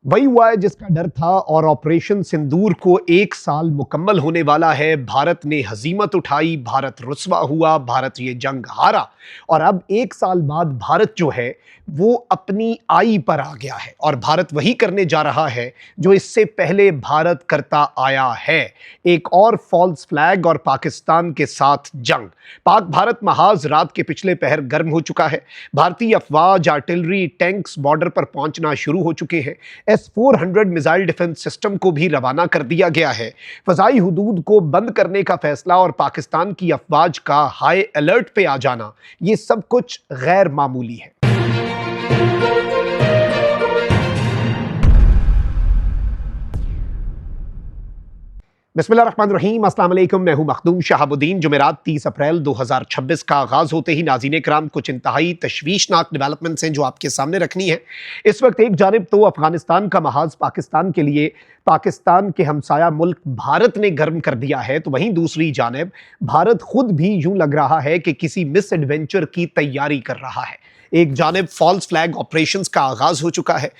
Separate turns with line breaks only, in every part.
वही हुआ है जिसका डर था और ऑपरेशन सिंदूर को 1 साल मुकम्मल होने वाला है। भारत ने हजीमत उठाई, भारत रुस्वा हुआ, भारत ये जंग हारा और अब 1 साल बाद भारत जो है वो अपनी आई पर आ गया है और भारत वही करने जा रहा है जो इससे पहले भारत करता आया है। एक और फॉल्स फ्लैग और पाकिस्तान के साथ जंग। पाक भारत महाज रात के पिछले पहर गर्म हो चुका है। भारतीय अफवाज, आर्टिलरी, टैंक्स बॉर्डर पर पहुंचना शुरू हो चुके हैं। S-400 मिसाइल डिफेंस सिस्टम को भी रवाना कर दिया गया है। फ़ज़ाई हुदूद को बंद करने का फैसला और पाकिस्तान की अफवाज का हाई अलर्ट पे आ जाना, ये सब कुछ गैर मामूली है। बिस्मिल्लाहिर्रहमानिर्रहीम, अस्सलाम वालेकुम। मैं हूं मखदूम शहाबुद्दीन। जुमेरात 30 अप्रैल 2026 का आगाज़ होते ही नाज़रीन कराम कुछ इंतहाई तशवीशनाक डेवलपमेंट्स हैं जो आपके सामने रखनी है। इस वक्त एक जानिब तो अफगानिस्तान का महाज पाकिस्तान के लिए पाकिस्तान के हमसाया मुल्क भारत ने गर्म कर दिया है, तो वहीं दूसरी जानिब भारत खुद भी यूं लग रहा है कि किसी मिस एडवेंचर की तैयारी कर रहा है। एक जानिब फॉल्स फ्लैग ऑपरेशंस का आगाज हो चुका है।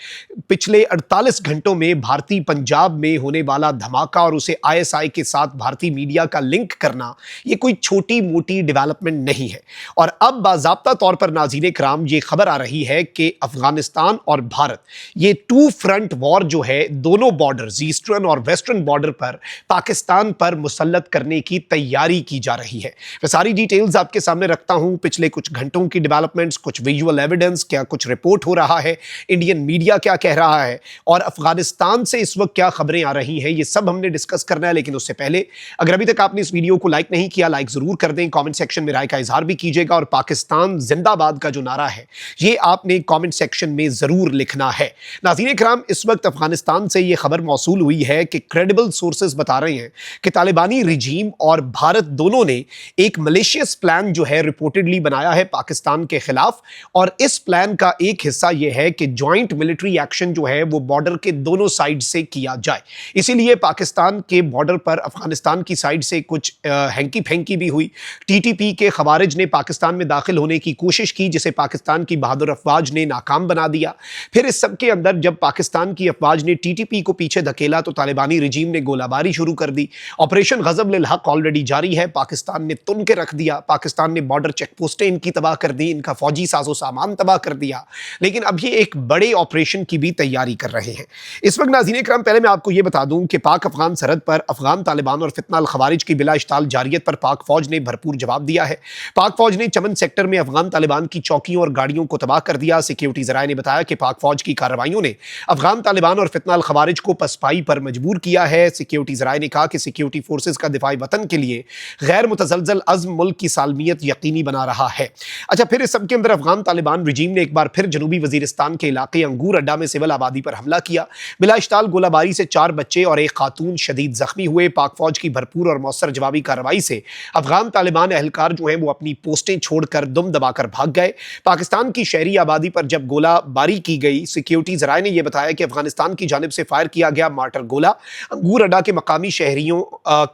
पिछले 48 घंटों में भारतीय पंजाब में होने वाला धमाका और उसे आईएसआई के साथ भारतीय मीडिया का लिंक करना, ये कोई छोटी मोटी डेवलपमेंट नहीं है। और अब बाज़ाब्ता तौर पर नाज़रीन कराम ये खबर आ रही है कि अफगानिस्तान और भारत, ये टू फ्रंट वॉर जो है, दोनों बॉर्डर्स ईस्टर्न और वेस्टर्न बॉर्डर पर पाकिस्तान पर मुसल्लत करने की तैयारी की जा रही है। मैं सारी डिटेल्स आपके सामने रखता हूं, पिछले कुछ घंटों की डेवलपमेंट्स, कुछ विजुअल एविडेंस, क्या कुछ रिपोर्ट हो रहा है, इंडियन मीडिया क्या कह रहा है और अफगानिस्तान से इस वक्त क्या खबरें आ रही हैं, ये सब हमने डिस्कस करना है। लेकिन उससे पहले अगर अभी तक आपने इस वीडियो को लाइक नहीं किया, लाइक जरूर कर दें, कमेंट सेक्शन में राय का इजहार भी कीजिएगा और पाकिस्तान जिंदाबाद का जो नारा है ये आपने कमेंट सेक्शन में जरूर लिखना है। नाज़रीन इकराम, इस वक्त अफगानिस्तान से ये खबर मौसूल हुई है कि क्रेडिबल सोर्सेज बता रहे हैं कि तालिबानी रिजीम और भारत दोनों ने एक मलेशियस प्लान जो है रिपोर्टेडली बनाया है पाकिस्तान के खिलाफ। और इस प्लान का एक हिस्सा यह है कि ज्वाइंट मिलिट्री एक्शन जो है वो बॉर्डर के दोनों साइड से किया जाए। इसीलिए पाकिस्तान के बॉर्डर पर अफगानिस्तान की साइड से कुछ हैंकी फेंकी भी हुई। टीटीपी के खवारिज ने पाकिस्तान में दाखिल होने की कोशिश की, जिसे पाकिस्तान की बहादुर अफवाज ने नाकाम बना दिया। फिर इस सब के अंदर जब पाकिस्तान की अफवाज ने टीटीपी को पीछे धकेला तो तालिबानी रिजीम ने गोलाबारी शुरू कर दी। ऑपरेशन गजब लिल हक ऑलरेडी जारी है। पाकिस्तान ने तुन के रख दिया। पाकिस्तान ने बॉर्डर चेक पोस्टें इनकी तबाह कर दी, इनका फौजी साजो सामान तबाह कर दिया। लेकिन अब ये एक बड़े ऑपरेशन की भी तैयारी कर रहे हैं इस वक्त। नाज़रीन इकराम, पहले मैं आपको ये बता दूं कि पाक अफगान सरहद पर अफगान तालिबान और फितना अल खवारिज की बिला इश्ताल जारियत पर पाक फौज ने भरपूर जवाब दिया है। पाक फौज ने चमन सेक्टर में अफगान तालिबान की चौकियों और गाड़ियों को तबाह कर दिया। सिक्योरिटी जराये ने बताया कि पाक फौज की कार्रवाइयों ने अफगान तालिबान और फितना अल खवारिज को पसपाई पर मजबूर किया है। सिक्योरिटी जराये ने कहा कि सिक्योरिटी फोर्सेज का दिफाई वतन के लिए गैर मुतजलजल अज़्म मुल्क की सालमियत यकीनी बना रहा है। अच्छा, फिर इस सब के अंदर अफगान तालिबान रिजीम ने एक बार फिर जनूबी वजीरिस्तान के इलाके अंगूर अड्डा में सिविल आबादी पर हमला किया। बिला इश्ताल गोलाबारी से 4 बच्चे और एक खातून शदीद जख्मी हुए। पाक फौज की भरपूर और मौसर जवाबी कार्रवाई से अफगान तालिबान एहलकार जो है वो अपनी पोस्टें छोड़कर दुम दबाकर भाग गए। पाकिस्तान की शहरी आबादी पर जब गोलाबारी की गई, सिक्योरिटी जराये ने यह बताया कि अफगानिस्तान की जानिब से फायर किया गया मार्टर गोला अंगूर अड्डा के मकामी शहरियों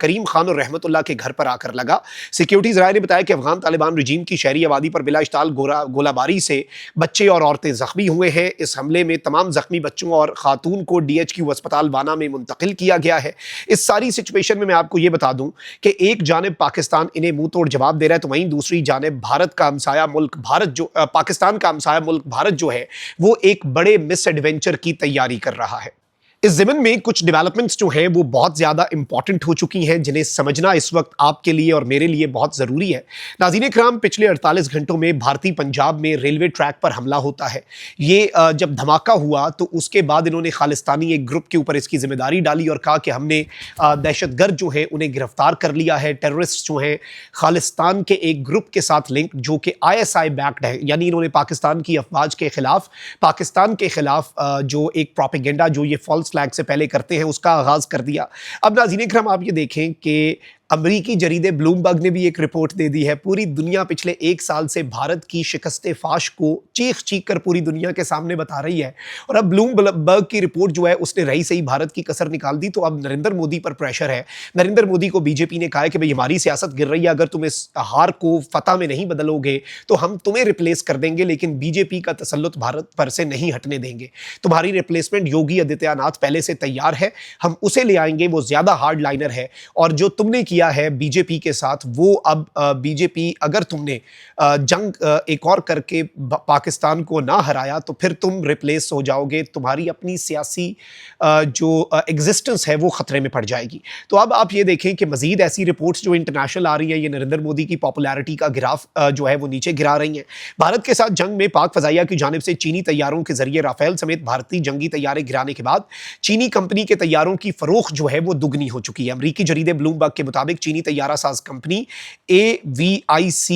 करीम खान और रहमतुल्लाह के घर पर आकर लगा। सिक्योरिटी जराये ने बताया कि अफगान तालिबान रिजीम की शहरी आबादी पर बिला इश्ताल गोलाबारी से बच्चे और औरतें जख्मी हुए हैं। इस हमले में तमाम जख्मी बच्चों और खातून को DHQ अस्पताल वाना में मुंतकिल किया गया है। इस सारी सिचुएशन में मैं आपको यह बता दूं कि एक जानिब पाकिस्तान इन्हें मुंह तोड़ जवाब दे रहा है, तो वहीं दूसरी जानिब भारत का हमसाया मुल्क पाकिस्तान का हमसाया मुल्क भारत जो है वो एक बड़े मिस एडवेंचर की तैयारी कर रहा है। इस ज़मीन में कुछ डेवलपमेंट्स जो हैं वो बहुत ज़्यादा इंपॉर्टेंट हो चुकी हैं, जिन्हें समझना इस वक्त आपके लिए और मेरे लिए बहुत ज़रूरी है। नाज़रीन इकराम, पिछले 48 घंटों में भारतीय पंजाब में रेलवे ट्रैक पर हमला होता है। ये जब धमाका हुआ तो उसके बाद इन्होंने खालिस्तानी एक ग्रुप के ऊपर इसकी जिम्मेदारी डाली और कहा कि हमने दहशतगर्द जो है उन्हें गिरफ्तार कर लिया है। टेररिस्ट जो हैं खालिस्तान के एक ग्रुप के साथ लिंक, जो कि ISI बैक्ड है, यानी इन्होंने पाकिस्तान की अफवाज के खिलाफ, पाकिस्तान के खिलाफ जो एक प्रोपेगेंडा जो ये फॉल्स फ्लैग से पहले करते हैं उसका आगाज कर दिया। अब नाज़रीन इकराम, आप ये देखें कि अमरीकी जरीदे ब्लूमबर्ग ने भी एक रिपोर्ट दे दी है। पूरी दुनिया पिछले 1 साल से भारत की शिकस्ते फाश को चीख-चीख कर पूरी दुनिया के सामने बता रही है और अब ब्लूमबर्ग की रिपोर्ट जो है उसने रही सही भारत की कसर निकाल दी। तो अब नरेंद्र मोदी पर प्रेशर है। नरेंद्र मोदी को बीजेपी ने कहा है कि भाई हमारी सियासत गिर रही है, अगर तुम इस हार को फतह में नहीं बदलोगे तो हम तुम्हें रिप्लेस कर देंगे, लेकिन बीजेपी का तसल्लुत भारत पर से नहीं हटने देंगे। तुम्हारी रिप्लेसमेंट योगी आदित्यनाथ पहले से तैयार है, हम उसे ले आएंगे, वो ज्यादा हार्ड लाइनर है। और जो तुमने किया है बीजेपी के साथ, वो अब बीजेपी अगर तुमने जंग एक और करके पाकिस्तान को ना हराया तो फिर तुम रिप्लेस हो जाओगे, तुम्हारी अपनी सियासी जो एग्जिस्टेंस है वो खतरे में पड़ जाएगी। तो अब आप ये देखें कि मजीद ऐसी रिपोर्ट्स जो इंटरनेशनल आ रही हैं, ये नरेंद्र मोदी की पॉपुलैरिटी का ग्राफ जो है वो नीचे गिरा रही हैं। भारत के साथ जंग में पाक फजाइया की जानिब से चीनी तैयारों के जरिए राफेल समेत भारतीय जंगी तैयारे गिराने के बाद चीनी कंपनी के तैयारों की फरोख्त जो है वो दुगनी हो चुकी है। अमरीकी जरीदे ब्लूमबर्ग के मुताबिक चीनी तैयारा साज कंपनी AVIC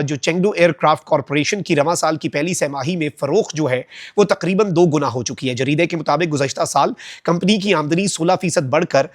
जो चेंगडू एयरक्राफ्ट कॉर्पोरेशन की रवां साल की पहली छमाही में फरोख्त जो है वो तकरीबन 2 गुना हो चुकी है। जरीदे के मुताबिक गुज़श्ता साल कंपनी की आमदनी 16% बढ़कर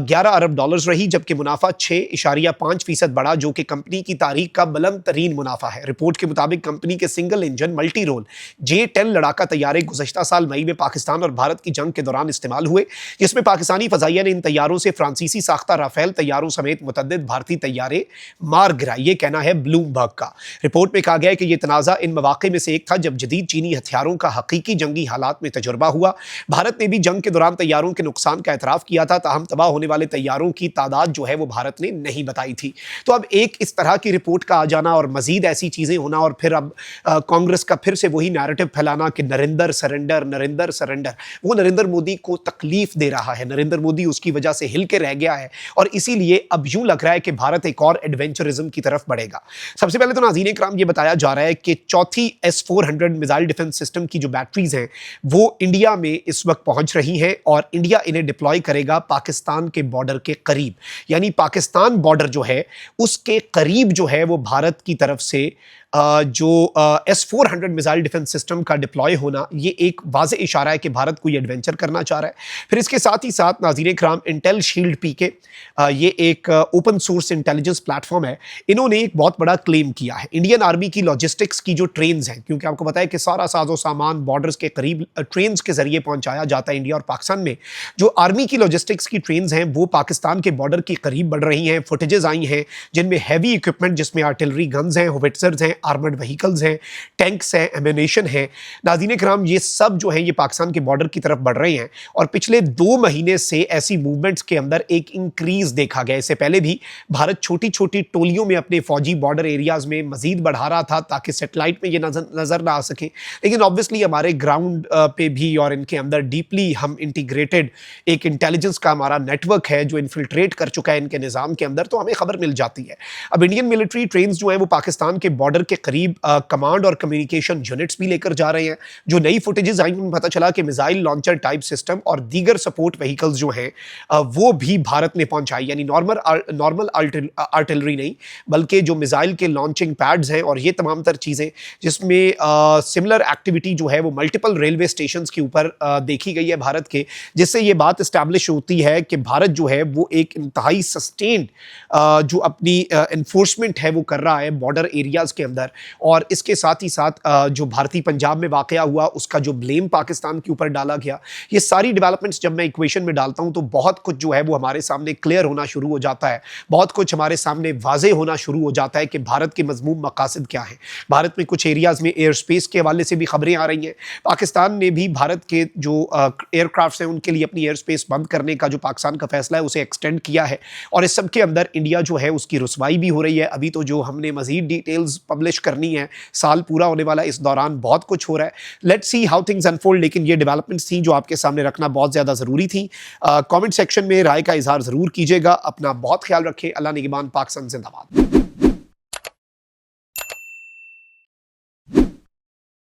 11 अरब डॉलर्स रही, जबकि मुनाफा 6.5% बढ़ा, जो कि कंपनी की तारीख का बुलंद तरीन मुनाफा है। रिपोर्ट के मुताबिक कंपनी के single engine multi role J-10 लड़ाका तैयारे गुज़श्ता साल मई में पाकिस्तान और भारत की जंग के दौरान इस्तेमाल हुए, जिसमें पाकिस्तानी फजाइया ने इन तैयारों से फ्रांसीसी साख्ता राफेल तैयारों समेत मुतअद्दिद भारतीय तैयारे मार गिराए। ये कहना है ब्लूमबर्ग का। रिपोर्ट में कहा गया है कि यह तनाज़ा इन मवाक़े में से एक था जब जदीद चीनी हथियारों का हकीकी जंगी हालात में तजुर्बा हुआ। भारत ने भी जंग के दौरान तैयारों के नुकसान का एतराफ़ किया था, ताहम तबाह होने वाले तैयारों की तादाद जो है वो भारत ने नहीं बताई थी। तो अब एक इस तरह की रिपोर्ट का आ जाना और मजीद ऐसी चीज़ें होना और फिर अब कांग्रेस का फिर से वही नैरेटिव फैलाना कि नरेंद्र सरेंडर, वो नरेंद्र मोदी को तकलीफ दे रहा है। नरेंद्र मोदी उसकी वजह से हिल के रह गया है और इसीलिए अब यूं लग रहा है कि भारत एक और एडवेंचरिज्म की तरफ बढ़ेगा। सबसे पहले तो नाज़रीन इकराम ये बताया जा रहा है कि चौथी S-400 मिसाइल डिफेंस सिस्टम की जो बैटरीज हैं वो इंडिया में इस वक्त पहुंच रही हैं और इंडिया इन्हें डिप्लॉय करेगा पाकिस्तान के बॉर्डर के करीब। यानी पाकिस्तान बॉर्डर जो है उसके करीब जो है वो भारत की तरफ से जो S-400 मिसाइल डिफेंस सिस्टम का डिप्लॉय होना, ये एक वाज़े इशारा है कि भारत कोई एडवेंचर करना चाह रहा है। फिर इसके साथ ही साथ नाज़रीन इकराम इंटेल शील्ड PK, ये एक ओपन सोर्स इंटेलिजेंस प्लेटफॉर्म है, इन्होंने एक बहुत बड़ा क्लेम किया है। इंडियन आर्मी की लॉजिस्टिक्स की जो ट्रेन्स हैं, क्योंकि आपको पता है कि सारा साजो सामान बॉर्डर्स के करीब ट्रेन्स के जरिए पहुंचाया जाता है इंडिया और पाकिस्तान में, जो आर्मी की लॉजिस्टिक्स की ट्रेन्स हैं वो पाकिस्तान के बॉर्डर के करीब बढ़ रही हैं। फुटेजेस आई हैं जिनमें हैवी इक्विपमेंट, जिसमें आर्टिलरी गन्स हैं, होविट्जर्स हैं, आर्मर्ड व्हीकल्स हैं, टैंक्स हैं, एम्यूनेशन है। नाज़रीन किराम ये सब जो है ये पाकिस्तान के बॉर्डर की तरफ बढ़ रहे हैं और पिछले 2 महीने से ऐसी मूवमेंट्स के अंदर एक इंक्रीज देखा गया। इससे पहले भी भारत छोटी छोटी टोलियों में अपने फौजी बॉर्डर एरियाज में मजीद बढ़ा रहा था ताकि सेटेलाइट में ये नजर ना आ सके, लेकिन ऑब्वियसली हमारे ग्राउंड पे भी और इनके अंदर डीपली हम इंटीग्रेटेड एक इंटेलिजेंस का हमारा नेटवर्क है जो इन्फिल्ट्रेट कर चुका है इनके निज़ाम के अंदर, तो हमें खबर मिल जाती है। अब इंडियन मिलिट्री ट्रेन्स जो है वो पाकिस्तान के बॉर्डर के करीब कमांड और कम्युनिकेशन यूनिट्स भी लेकर जा रहे हैं। जो नई फुटेजेस आई उनमें पता चला कि मिसाइल लॉन्चर टाइप सिस्टम और दीगर सपोर्ट व्हीकल्स जो हैं वो भी भारत ने पहुंचाई, यानी नॉर्मल आर्टिलरी नहीं बल्कि जो मिसाइल के लॉन्चिंग पैड्स हैं और ये तमाम तर चीज़ें, जिसमें सिमिलर एक्टिविटी जो है वो मल्टीपल रेलवे स्टेशंस के ऊपर देखी गई है भारत के, जिससे ये बात इस्टेब्लिश होती है कि भारत जो है वो एक इंतहाई सस्टेन्ड जो अपनी इन्फोर्समेंट है वो कर रहा है बॉर्डर एरियाज के अंदर। और इसके साथ ही साथ जो भारतीय पंजाब में वाकया हुआ उसका जो ब्लेम पाकिस्तान के ऊपर डाला गया, ये सारी डेवलपमेंट्स जब मैं इक्वेशन में डालता हूं तो बहुत कुछ जो है वो हमारे सामने क्लियर होना शुरू हो जाता है, बहुत कुछ हमारे सामने वाजे होना शुरू हो जाता है कि भारत के मजमूम मकासद क्या है। भारत में कुछ एरियाज में एयर स्पेस के हवाले से भी खबरें आ रही हैं। पाकिस्तान ने भी भारत के जो एयरक्राफ्ट हैं उनके लिए अपनी एयर स्पेस बंद करने का जो पाकिस्तान का फैसला है उसे एक्सटेंड किया है और इस सब के अंदर इंडिया जो है उसकी रुसवाई भी हो रही है। अभी तो जो हमने मजीद डिटेल्स पब्लिश करनी है, साल पूरा होने वाला, इस दौरान बहुत कुछ हो रहा है। Let's see how things unfold, लेकिन ये डेवलपमेंट्स थी जो आपके सामने रखना बहुत ज़्यादा ज़रूरी थी। कमेंट सेक्शन में राय का इजहार ज़रूर कीजिएगा। अपना बहुत ख्याल रखें। अल्लाह निगहबान। पाकिस्तान जिंदाबाद।